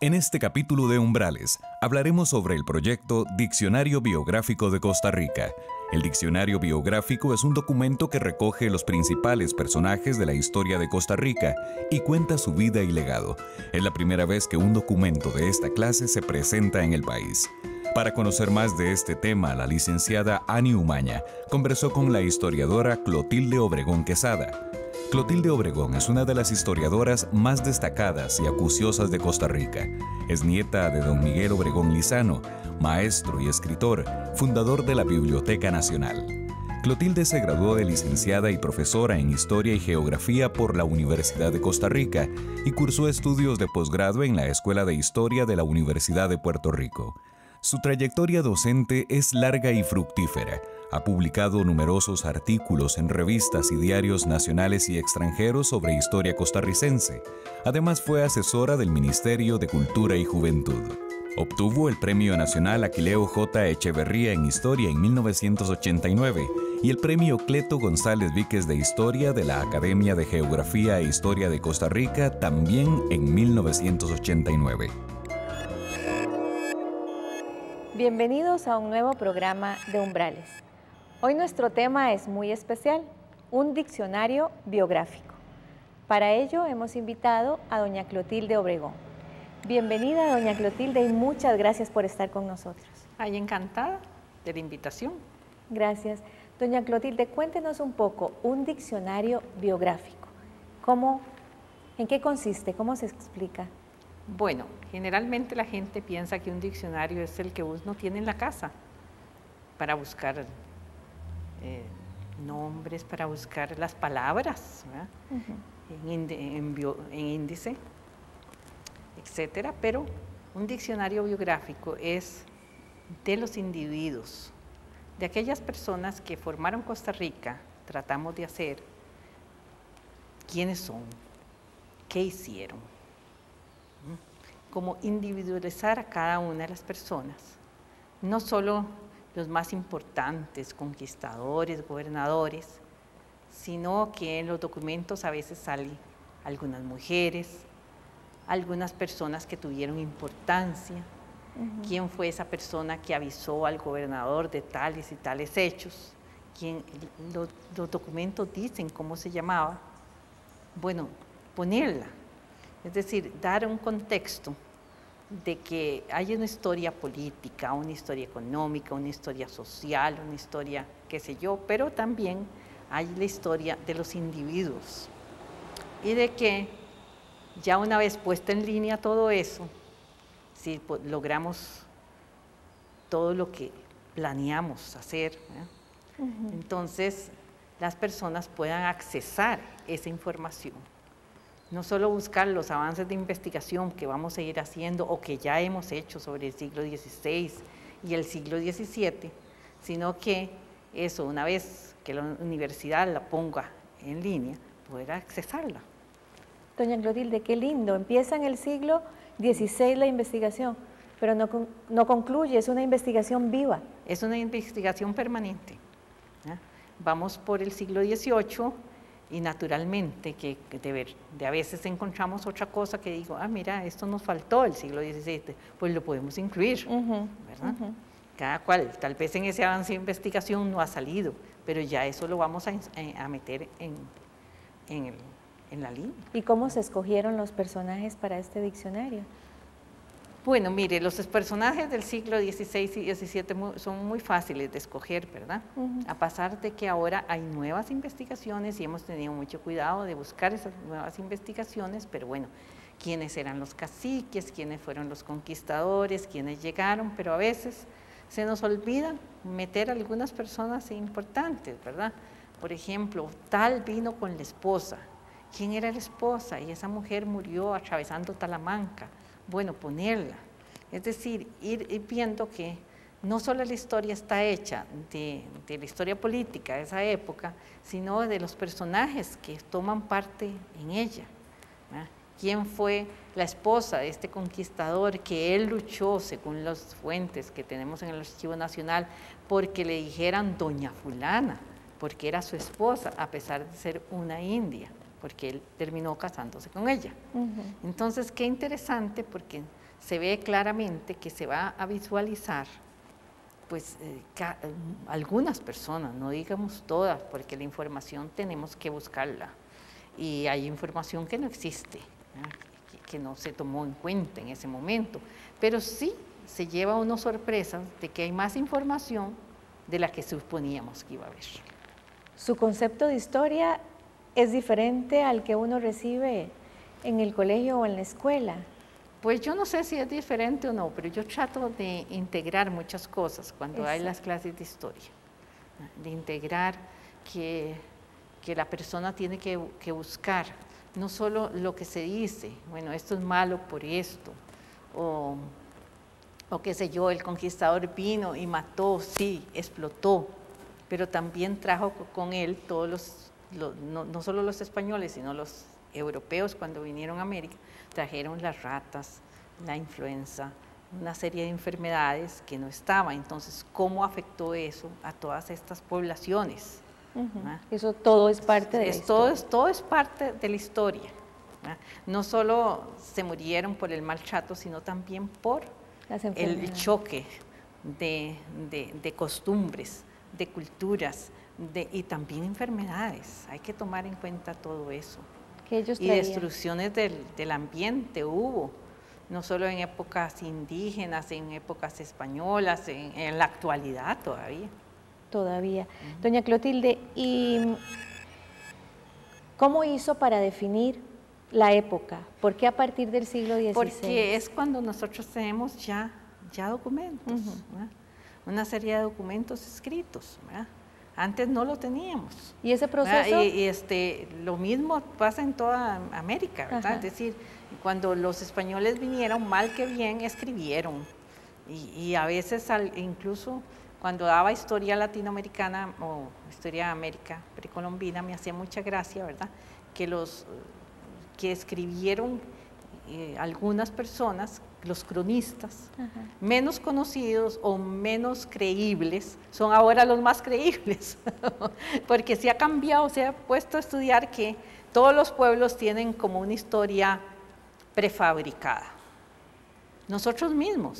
En este capítulo de Umbrales hablaremos sobre el proyecto Diccionario Biográfico de Costa Rica. El Diccionario Biográfico es un documento que recoge los principales personajes de la historia de Costa Rica y cuenta su vida y legado. Es la primera vez que un documento de esta clase se presenta en el país. Para conocer más de este tema, la licenciada Ani Umaña conversó con la historiadora Clotilde Obregón Quesada. Clotilde Obregón es una de las historiadoras más destacadas y acuciosas de Costa Rica. Es nieta de don Miguel Obregón Lizano, maestro y escritor, fundador de la Biblioteca Nacional. Clotilde se graduó de licenciada y profesora en Historia y Geografía por la Universidad de Costa Rica y cursó estudios de posgrado en la Escuela de Historia de la Universidad de Puerto Rico. Su trayectoria docente es larga y fructífera. Ha publicado numerosos artículos en revistas y diarios nacionales y extranjeros sobre historia costarricense. Además, fue asesora del Ministerio de Cultura y Juventud. Obtuvo el Premio Nacional Aquileo J. Echeverría en Historia en 1989 y el Premio Cleto González Víquez de Historia de la Academia de Geografía e Historia de Costa Rica también en 1989. Bienvenidos a un nuevo programa de Umbrales. Hoy nuestro tema es muy especial, un diccionario biográfico. Para ello hemos invitado a doña Clotilde Obregón. Bienvenida, doña Clotilde, y muchas gracias por estar con nosotros. Ay, encantada de la invitación. Gracias. Doña Clotilde, cuéntenos un poco, un diccionario biográfico. ¿En qué consiste? ¿Cómo se explica? Bueno, generalmente la gente piensa que un diccionario es el que uno tiene en la casa para buscar nombres, para buscar las palabras, en índice, etcétera. Pero un diccionario biográfico es de los individuos, de aquellas personas que formaron Costa Rica. Tratamos de hacer quiénes son, qué hicieron, como individualizar a cada una de las personas, no solo los más importantes, conquistadores, gobernadores, sino que en los documentos a veces salen algunas mujeres, algunas personas que tuvieron importancia, quién fue esa persona que avisó al gobernador de tales y tales hechos, los documentos dicen cómo se llamaba. Bueno, ponerla. Es decir, dar un contexto de que hay una historia política, una historia económica, una historia social, una historia, qué sé yo, pero también hay la historia de los individuos. Y de que ya una vez puesta en línea todo eso, si logramos todo lo que planeamos hacer, entonces las personas puedan accesar esa información. No solo buscar los avances de investigación que vamos a ir haciendo o que ya hemos hecho sobre el siglo XVI y el siglo XVII, sino que eso, una vez que la universidad la ponga en línea, poder accesarla. Doña Clotilde, qué lindo. Empieza en el siglo XVI la investigación, pero no concluye, es una investigación viva. Es una investigación permanente. Vamos por el siglo XVIII, y naturalmente que de a veces encontramos otra cosa que digo, mira, esto nos faltó el siglo XVII, pues lo podemos incluir, ¿verdad? Cada cual, tal vez en ese avance de investigación no ha salido, pero ya eso lo vamos a meter en la línea. ¿Y cómo se escogieron los personajes para este diccionario? Bueno, mire, los personajes del siglo XVI y XVII son muy fáciles de escoger, ¿verdad? A pesar de que ahora hay nuevas investigaciones y hemos tenido mucho cuidado de buscar esas nuevas investigaciones, pero bueno, quiénes eran los caciques, quiénes fueron los conquistadores, quiénes llegaron, pero a veces se nos olvida meter algunas personas importantes, ¿verdad? Por ejemplo, tal vino con la esposa. ¿Quién era la esposa? Y esa mujer murió atravesando Talamanca. Bueno, ponerla, es decir, ir viendo que no solo la historia está hecha de la historia política de esa época, sino de los personajes que toman parte en ella. ¿Quién fue la esposa de este conquistador que él luchó, según las fuentes que tenemos en el Archivo Nacional, porque le dijeran doña fulana, porque era su esposa, a pesar de ser una india? Porque él terminó casándose con ella. Entonces, qué interesante, porque se ve claramente que se va a visualizar, pues algunas personas, no digamos todas, porque la información tenemos que buscarla, y hay información que no existe, que no se tomó en cuenta en ese momento, pero sí se lleva una sorpresa de que hay más información de la que suponíamos que iba a haber. ¿Su concepto de historia es diferente al que uno recibe en el colegio o en la escuela? Pues yo no sé si es diferente o no, pero yo trato de integrar muchas cosas cuando hay las clases de historia, de integrar que la persona tiene que buscar, no solo lo que se dice, bueno, esto es malo por esto, o qué sé yo, el conquistador vino y mató, sí, explotó, pero también trajo con él todos no solo los españoles, sino los europeos cuando vinieron a América, trajeron las ratas, la influenza, una serie de enfermedades que no estaban. Entonces, ¿cómo afectó eso a todas estas poblaciones? Eso todo es parte de la historia. Todo es parte de la historia. No solo se murieron por el maltrato, sino también por el choque de costumbres, de culturas, y también enfermedades. Hay que tomar en cuenta todo eso. Y destrucciones del ambiente hubo, no solo en épocas indígenas, en épocas españolas, en la actualidad todavía. Doña Clotilde, ¿y cómo hizo para definir la época? ¿Por qué a partir del siglo XVI? Porque es cuando nosotros tenemos ya documentos, una serie de documentos escritos, ¿verdad? Antes no lo teníamos. ¿Y ese proceso? Lo mismo pasa en toda América, ¿verdad? Es decir, cuando los españoles vinieron, mal que bien, escribieron. Y a veces, incluso cuando daba historia latinoamericana o historia de América precolombina, me hacía mucha gracia, ¿verdad? Que escribieron algunas personas, los cronistas, menos conocidos o menos creíbles, son ahora los más creíbles, porque se ha cambiado, se ha puesto a estudiar que todos los pueblos tienen como una historia prefabricada. Nosotros mismos.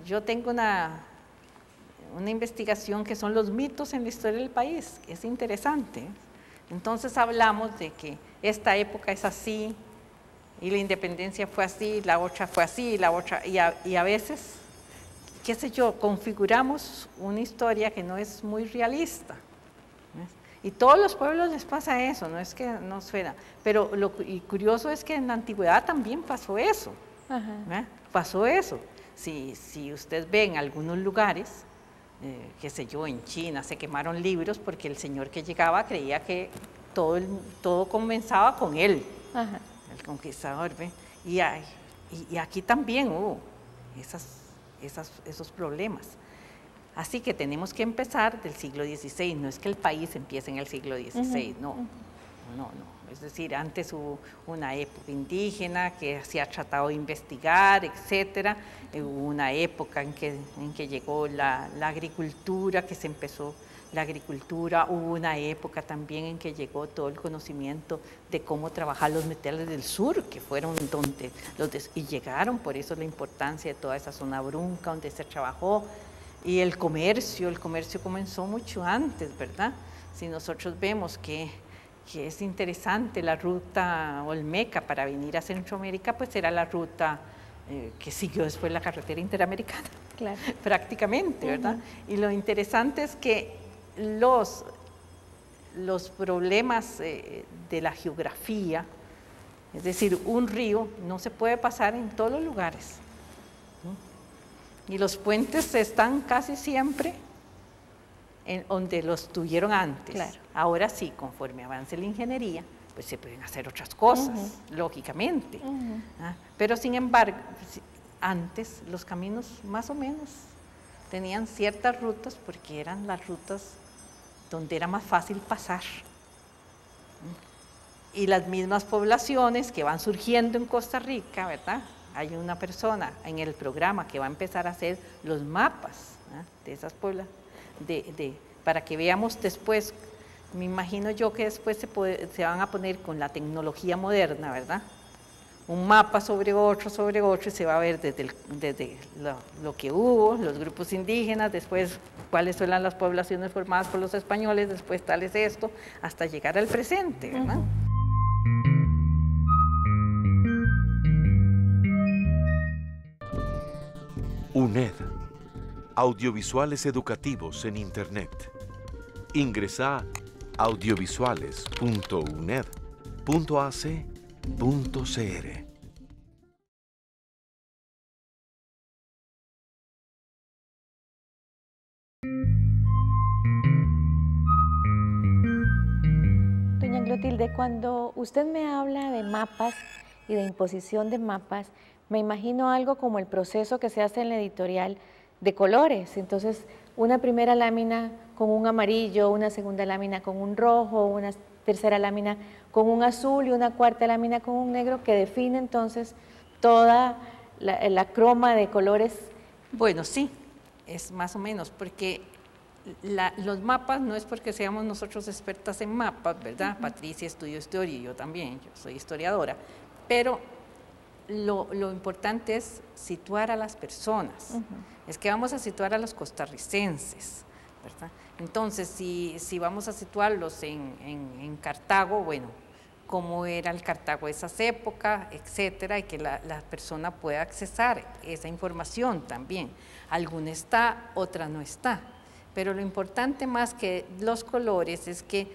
Yo tengo una investigación que son los mitos en la historia del país, es interesante. Entonces hablamos de que esta época es así, y la independencia fue así, la otra fue así, la otra, y a veces, qué sé yo, configuramos una historia que no es muy realista. Y todos los pueblos les pasa eso, no es que no suena, pero y curioso es que en la antigüedad también pasó eso. Pasó eso. Si usted ve en algunos lugares, qué sé yo, en China se quemaron libros porque el señor que llegaba creía que todo comenzaba con él. El conquistador, ¿ve? Y aquí también hubo esos problemas. Así que tenemos que empezar del siglo XVI, no es que el país empiece en el siglo XVI, no. Es decir, antes hubo una época indígena que se ha tratado de investigar, etcétera. Hubo una época en que llegó la agricultura, que se empezó la agricultura. Hubo una época también en que llegó todo el conocimiento de cómo trabajar los metales del sur, que fueron donde y llegaron, por eso la importancia de toda esa zona brunca donde se trabajó. Y el comercio comenzó mucho antes, ¿verdad? Si nosotros vemos que es interesante, la ruta olmeca para venir a Centroamérica, pues era la ruta que siguió después la carretera interamericana, prácticamente, ¿verdad? Y lo interesante es que los problemas de la geografía, es decir, un río no se puede pasar en todos los lugares, ¿no? Y los puentes están casi siempre en donde los tuvieron antes. Ahora sí, conforme avance la ingeniería, pues se pueden hacer otras cosas, lógicamente. Pero sin embargo, antes los caminos más o menos tenían ciertas rutas porque eran las rutas donde era más fácil pasar. Y las mismas poblaciones que van surgiendo en Costa Rica, ¿verdad? Hay una persona en el programa que va a empezar a hacer los mapas de esas poblaciones, para que veamos después, me imagino yo que después se van a poner con la tecnología moderna, ¿verdad? un mapa sobre otro, y se va a ver desde lo que hubo, los grupos indígenas, después cuáles eran las poblaciones formadas por los españoles, después tal es esto, hasta llegar al presente, ¿verdad? UNED, audiovisuales educativos en Internet. Ingresa a audiovisuales.uned.ac.cr. Doña Clotilde, cuando usted me habla de mapas y de imposición de mapas, me imagino algo como el proceso que se hace en la editorial de colores. Entonces, una primera lámina con un amarillo, una segunda lámina con un rojo, una tercera lámina con un azul y una cuarta lámina con un negro que define entonces toda la croma de colores. Bueno, sí, es más o menos, porque los mapas no es porque seamos nosotros expertas en mapas, ¿verdad? Patricia estudió historia y yo también, yo soy historiadora, pero lo importante es situar a las personas, es que vamos a situar a los costarricenses, ¿verdad? Entonces, si vamos a situarlos en Cartago, bueno, cómo era el Cartago de esas épocas, etcétera, y que la persona pueda accesar esa información también. Alguna está, otra no está. Pero lo importante más que los colores es que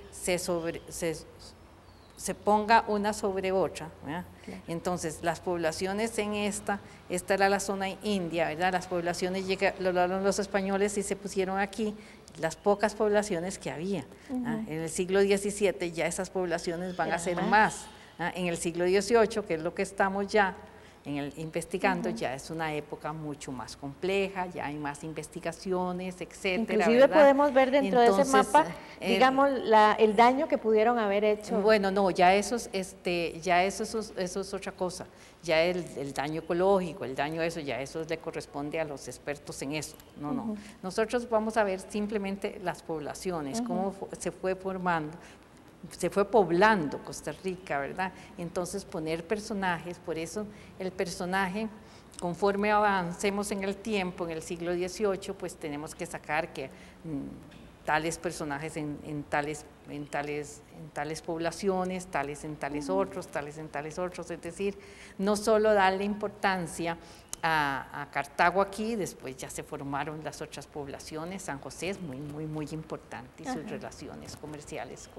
se ponga una sobre otra, ¿verdad? Claro. Entonces, las poblaciones en esta era la zona india, ¿verdad? Las poblaciones llegaron los españoles y se pusieron aquí, las pocas poblaciones que había. En el siglo XVII ya esas poblaciones van a ser más. En el siglo XVIII, que es lo que estamos ya investigando, ya es una época mucho más compleja, ya hay más investigaciones, etcétera. Inclusive ¿verdad? podemos ver dentro de ese mapa, digamos, el daño que pudieron haber hecho. Bueno, no, ya eso es otra cosa, ya el daño ecológico, el daño ya eso le corresponde a los expertos en eso, no. Nosotros vamos a ver simplemente las poblaciones, cómo se fue formando, se fue poblando Costa Rica, ¿verdad? Entonces poner personajes, por eso el personaje, conforme avancemos en el tiempo, en el siglo XVIII, pues tenemos que sacar que tales personajes en tales poblaciones, tales en tales otros, es decir, no solo darle importancia a Cartago aquí, después ya se formaron las otras poblaciones. San José es muy importante y sus relaciones comerciales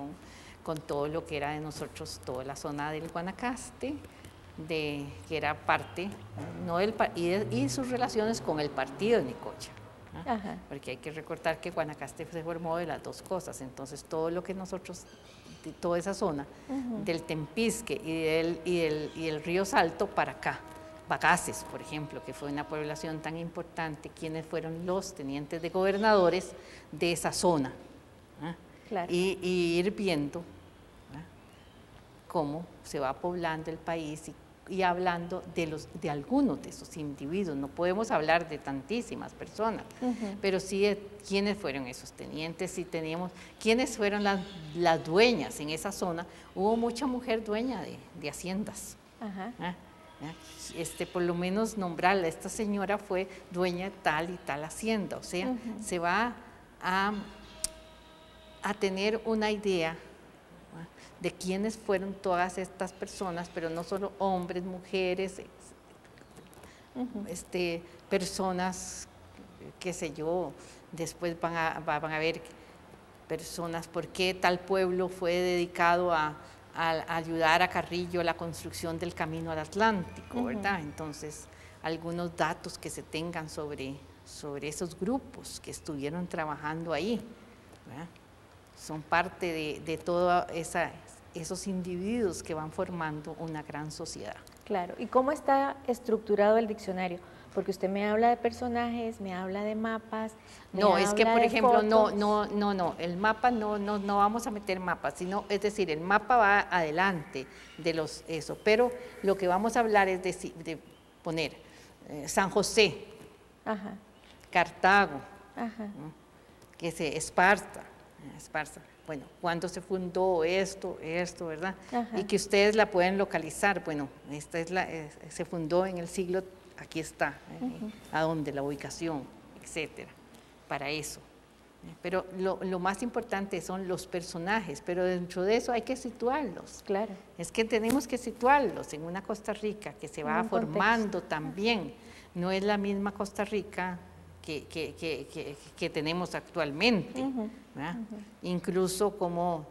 con todo lo que era de nosotros, toda la zona del Guanacaste, que era parte, y sus relaciones con el partido de Nicoya, porque hay que recordar que Guanacaste se formó de las dos cosas, entonces todo lo que nosotros, toda esa zona del Tempisque y el río Salto para acá, Bagaces, por ejemplo, que fue una población tan importante, quienes fueron los tenientes de gobernadores de esa zona, claro. y ir viendo cómo se va poblando el país y hablando de algunos de esos individuos. No podemos hablar de tantísimas personas, pero sí de quiénes fueron esos tenientes, quiénes fueron las dueñas en esa zona. Hubo mucha mujer dueña de haciendas. Por lo menos nombrarla, esta señora fue dueña de tal y tal hacienda, o sea, se va a tener una idea de quiénes fueron todas estas personas, pero no solo hombres, mujeres, personas, qué sé yo, después van a ver personas, por qué tal pueblo fue dedicado a ayudar a Carrillo a la construcción del camino al Atlántico, ¿verdad? Entonces, algunos datos que se tengan sobre esos grupos que estuvieron trabajando ahí, ¿verdad? Son parte de todos esos individuos que van formando una gran sociedad. Claro, ¿y cómo está estructurado el diccionario? Porque usted me habla de personajes, me habla de mapas. No, es que por ejemplo, no, el mapa no vamos a meter mapas, sino, es decir, el mapa va adelante de eso, pero lo que vamos a hablar es de poner San José, Cartago, ¿no? Esparta, Esparza. Bueno, ¿cuándo se fundó esto, ¿verdad? Ajá. Y que ustedes la pueden localizar. Bueno, esta es se fundó en el siglo, aquí está, a dónde, la ubicación, etcétera, para eso. Pero lo más importante son los personajes, pero dentro de eso hay que situarlos. Claro. Es que tenemos que situarlos en una Costa Rica que se va formando también. No es la misma Costa Rica que tenemos actualmente. Incluso como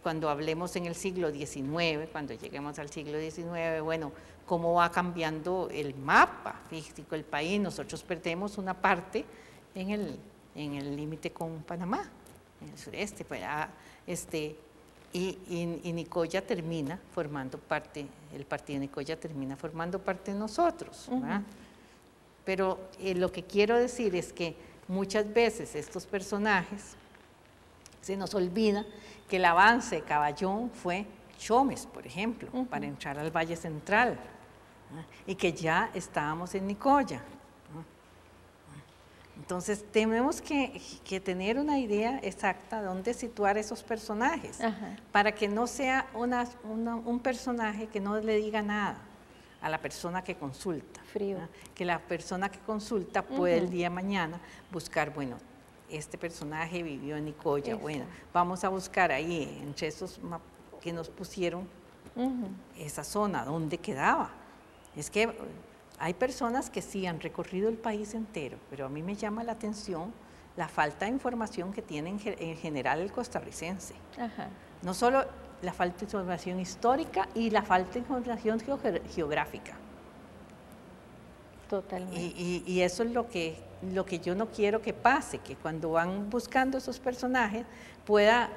cuando hablemos en el siglo XIX, cuando lleguemos al siglo XIX, bueno, cómo va cambiando el mapa físico del país. Nosotros perdemos una parte en el límite con Panamá, en el sureste, y Nicoya termina formando parte, el partido de Nicoya termina formando parte de nosotros, ¿verdad? Pero lo que quiero decir es que muchas veces estos personajes se nos olvida que el avance de Caballón fue Chomes, por ejemplo, para entrar al Valle Central, ¿verdad? Y que ya estábamos en Nicoya. Entonces tenemos que tener una idea exacta de dónde situar esos personajes, para que no sea un personaje que no le diga nada a la persona que consulta. Frío. Que la persona que consulta puede el día de mañana buscar, bueno, este personaje vivió en Nicoya, bueno, vamos a buscar ahí, entre esos que nos pusieron, esa zona, dónde quedaba. Es que hay personas que sí han recorrido el país entero, pero a mí me llama la atención la falta de información que tiene en general el costarricense. No solo la falta de información histórica y la falta de información geográfica. Totalmente. Y eso es lo que yo no quiero que pase, que cuando van buscando esos personajes pueda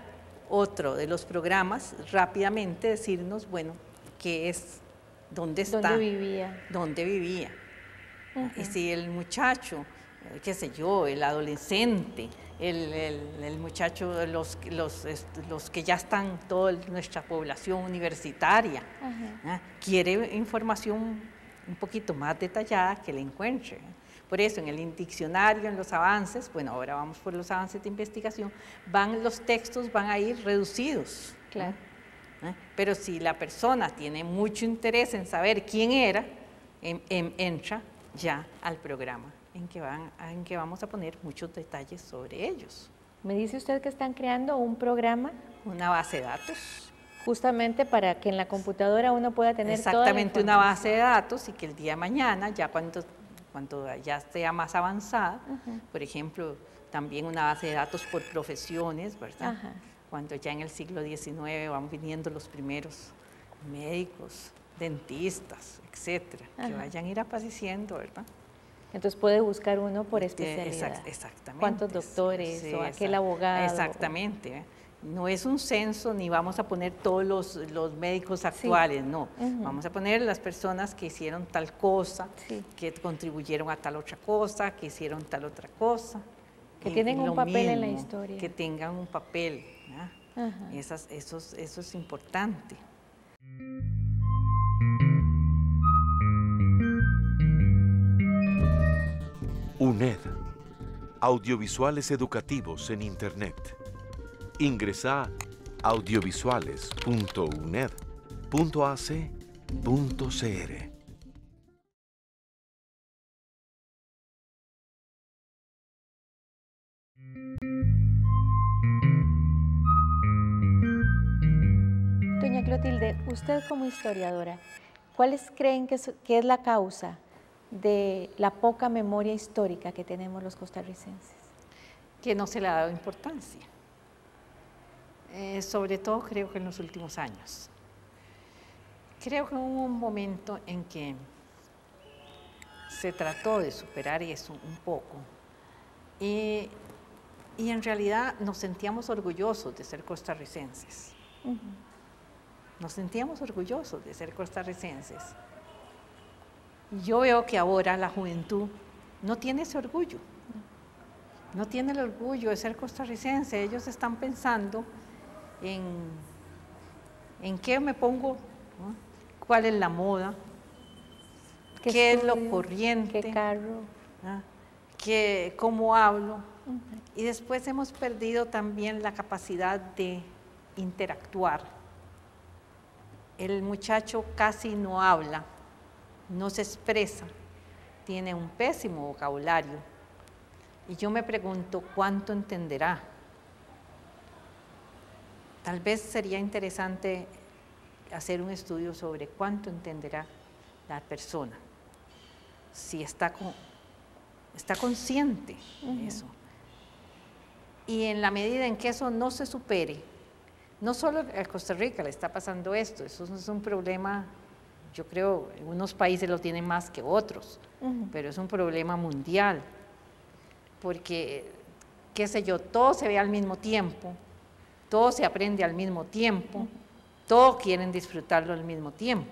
otro de los programas rápidamente decirnos, bueno, qué es, dónde está, dónde vivía. Y si el muchacho, qué sé yo, el adolescente, el muchacho, los que ya están, toda nuestra población universitaria, quiere información un poquito más detallada, que la encuentre. Por eso en el diccionario, en los avances, bueno, ahora vamos por los avances de investigación, los textos van a ir reducidos. Claro. Pero si la persona tiene mucho interés en saber quién era, entra ya al programa en que vamos a poner muchos detalles sobre ellos. Me dice usted que están creando un programa. Una base de datos. Justamente para que en la computadora uno pueda tener exactamente una base de datos y que el día de mañana, ya cuando ya sea más avanzada, por ejemplo, también una base de datos por profesiones, ¿verdad? Cuando ya en el siglo XIX van viniendo los primeros médicos, dentistas, etcétera, que vayan a ir apareciendo, ¿verdad? Entonces puede buscar uno por especialidad. Exactamente. ¿Cuántos doctores o aquel abogado? Exactamente. No es un censo ni vamos a poner todos los médicos actuales, no. Vamos a poner las personas que hicieron tal cosa, que contribuyeron a tal otra cosa, que hicieron tal otra cosa. Que tienen un papel en la historia. Que tengan un papel. Eso es importante. UNED. Audiovisuales educativos en Internet. Ingresa audiovisuales.uned.ac.cr. Doña Clotilde, usted como historiadora, ¿cuáles creen que es la causa de la poca memoria histórica que tenemos los costarricenses? Que no se le ha dado importancia. Sobre todo creo que en los últimos años. Creo que hubo un momento en que se trató de superar eso un poco y en realidad nos sentíamos orgullosos de ser costarricenses. Nos sentíamos orgullosos de ser costarricenses. Yo veo que ahora la juventud no tiene ese orgullo. No tiene el orgullo de ser costarricense. Ellos están pensando en qué me pongo, ¿no? Cuál es la moda, qué es lo corriente, qué carro, cómo hablo, Y después hemos perdido también la capacidad de interactuar. El muchacho casi no habla, no se expresa, tiene un pésimo vocabulario. Y yo me pregunto, ¿cuánto entenderá? Tal vez sería interesante hacer un estudio sobre cuánto entenderá la persona, si está consciente de eso. Y en la medida en que eso no se supere, no solo a Costa Rica le está pasando esto, eso es un problema, yo creo, en unos países lo tienen más que otros, pero es un problema mundial, porque, qué sé yo, todo se ve al mismo tiempo, todo se aprende al mismo tiempo, todos quieren disfrutarlo al mismo tiempo.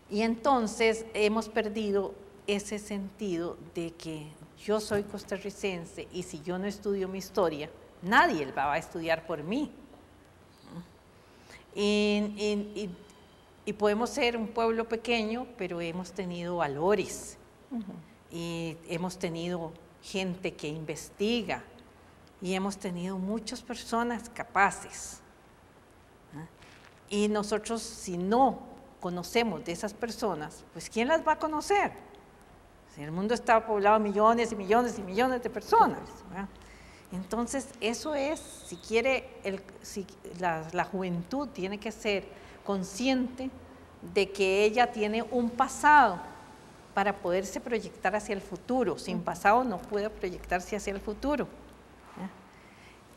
Y entonces hemos perdido ese sentido de que yo soy costarricense y si yo no estudio mi historia, nadie va a estudiar por mí. Y podemos ser un pueblo pequeño, pero hemos tenido valores y hemos tenido gente que investiga y hemos tenido muchas personas capaces. Y nosotros, si no conocemos de esas personas, pues ¿quién las va a conocer? Si el mundo está poblado de millones y millones y millones de personas, ¿verdad? Entonces, eso es, si quiere, la juventud tiene que ser consciente de que ella tiene un pasado para poderse proyectar hacia el futuro. Sin pasado no puede proyectarse hacia el futuro.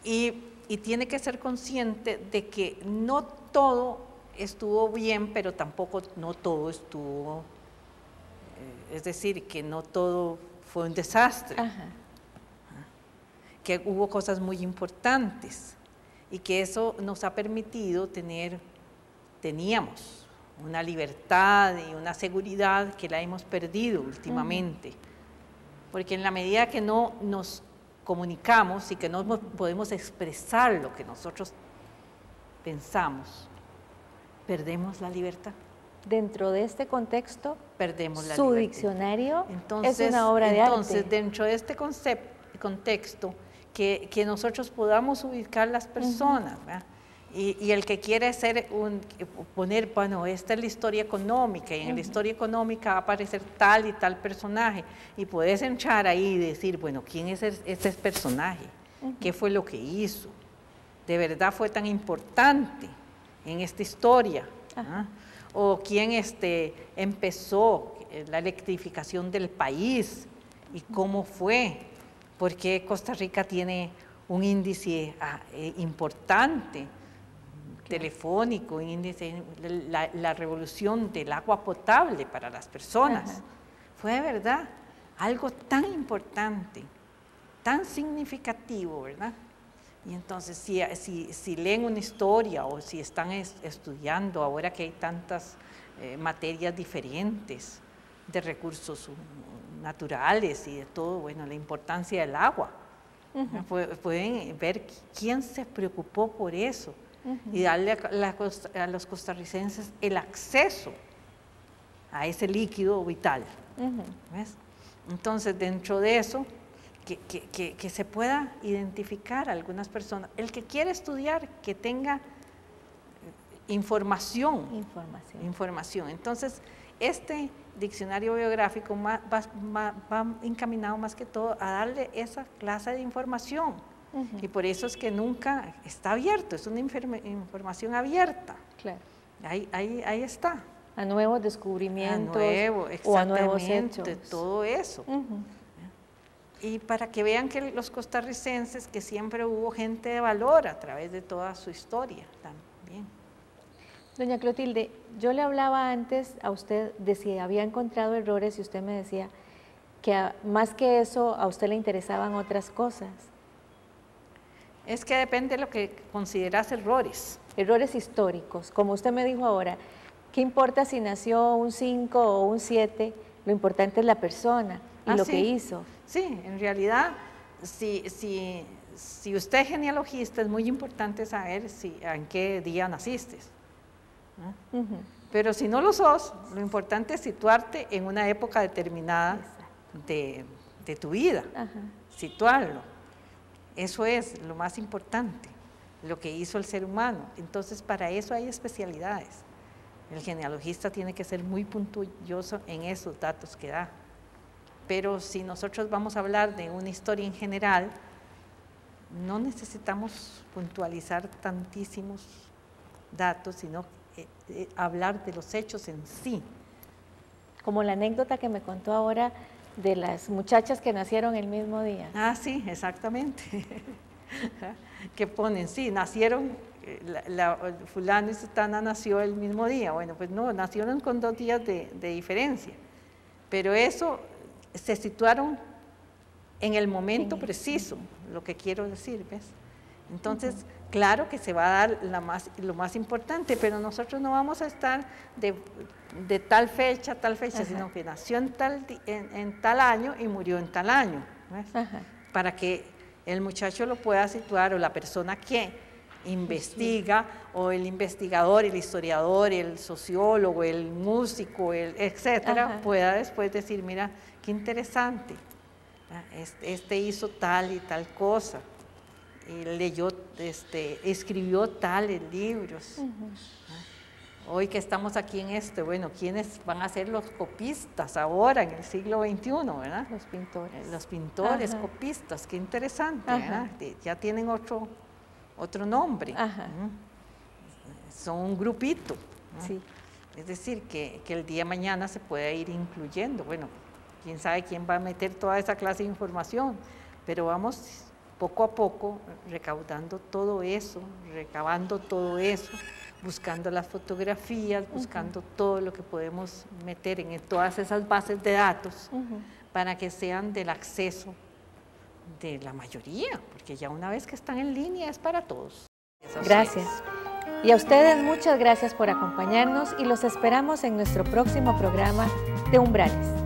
Y tiene que ser consciente de que no todo estuvo bien, pero tampoco no todo estuvo, es decir, que no todo fue un desastre. Que hubo cosas muy importantes y que eso nos ha permitido teníamos una libertad y una seguridad que la hemos perdido últimamente, porque en la medida que no nos comunicamos y que no podemos expresar lo que nosotros pensamos, perdemos la libertad. Dentro de este contexto, perdemos la su libertad. Diccionario es una obra de arte. Entonces, dentro de este contexto, que nosotros podamos ubicar las personas, ¿verdad? Y el que quiere poner, bueno, esta es la historia económica, y en la historia económica va a aparecer tal y tal personaje, y puedes entrar ahí y decir, bueno, ¿quién es este personaje? ¿Qué fue lo que hizo? ¿De verdad fue tan importante en esta historia? ¿O quién empezó la electrificación del país? ¿Y cómo fue? Porque Costa Rica tiene un índice importante, telefónico, la revolución del agua potable para las personas. Fue de verdad algo tan importante, tan significativo, ¿verdad? Y entonces, si leen una historia o si están estudiando, ahora que hay tantas materias diferentes de recursos naturales y de todo, bueno, la importancia del agua, pueden ver quién se preocupó por eso y darle a los costarricenses el acceso a ese líquido vital. ¿Ves? Entonces, dentro de eso, que se pueda identificar a algunas personas. El que quiere estudiar, que tenga información. Entonces, este diccionario biográfico va encaminado más que todo a darle esa clase de información. Y por eso es que nunca está abierto, es una información abierta. Claro. Ahí está. A nuevos descubrimientos o a nuevos hechos. Todo eso. Y para que vean que los costarricenses, que siempre hubo gente de valor a través de toda su historia también. Doña Clotilde, yo le hablaba antes a usted de si había encontrado errores y usted me decía que más que eso a usted le interesaban otras cosas. Es que depende de lo que consideras errores. Errores históricos, como usted me dijo ahora, ¿qué importa si nació un 5 o un 7? Lo importante es la persona y lo que hizo. Sí, en realidad, si usted es genealogista, es muy importante saber en qué día naciste. Pero si no lo sos, lo importante es situarte en una época determinada de tu vida. situarlo. Eso es lo más importante, lo que hizo el ser humano. Entonces, para eso hay especialidades. El genealogista tiene que ser muy puntilloso en esos datos que da. Pero si nosotros vamos a hablar de una historia en general, no necesitamos puntualizar tantísimos datos, sino hablar de los hechos en sí. Como la anécdota que me contó ahora de las muchachas que nacieron el mismo día. Ah, sí, exactamente. Que ponen, sí, nacieron, fulano y sutana nació el mismo día. Bueno, pues no, nacieron con 2 días de diferencia. Pero eso se situaron en el momento preciso, lo que quiero decir, ¿ves? Entonces, claro que se va a dar lo más importante, pero nosotros no vamos a estar de tal fecha a tal fecha, sino que nació en tal año y murió en tal año, ¿ves? Para que el muchacho lo pueda situar, o la persona que investiga, o el investigador, el historiador, el sociólogo, el músico, etcétera, pueda después decir, mira, qué interesante, este hizo tal y tal cosa, y leyó, escribió tales libros. Hoy que estamos aquí en bueno, ¿quiénes van a ser los copistas ahora en el siglo XXI, verdad? Los pintores. Los pintores, copistas, qué interesante, ¿verdad? Ya tienen otro nombre. Son un grupito, ¿no? Sí. Es decir, que el día de mañana se puede ir incluyendo. Bueno, quién sabe quién va a meter toda esa clase de información, pero vamos poco a poco recaudando todo eso, recabando todo eso, buscando las fotografías, buscando todo lo que podemos meter en todas esas bases de datos para que sean del acceso de la mayoría, porque ya una vez que están en línea es para todos. Gracias. Y a ustedes muchas gracias por acompañarnos y los esperamos en nuestro próximo programa de Umbrales.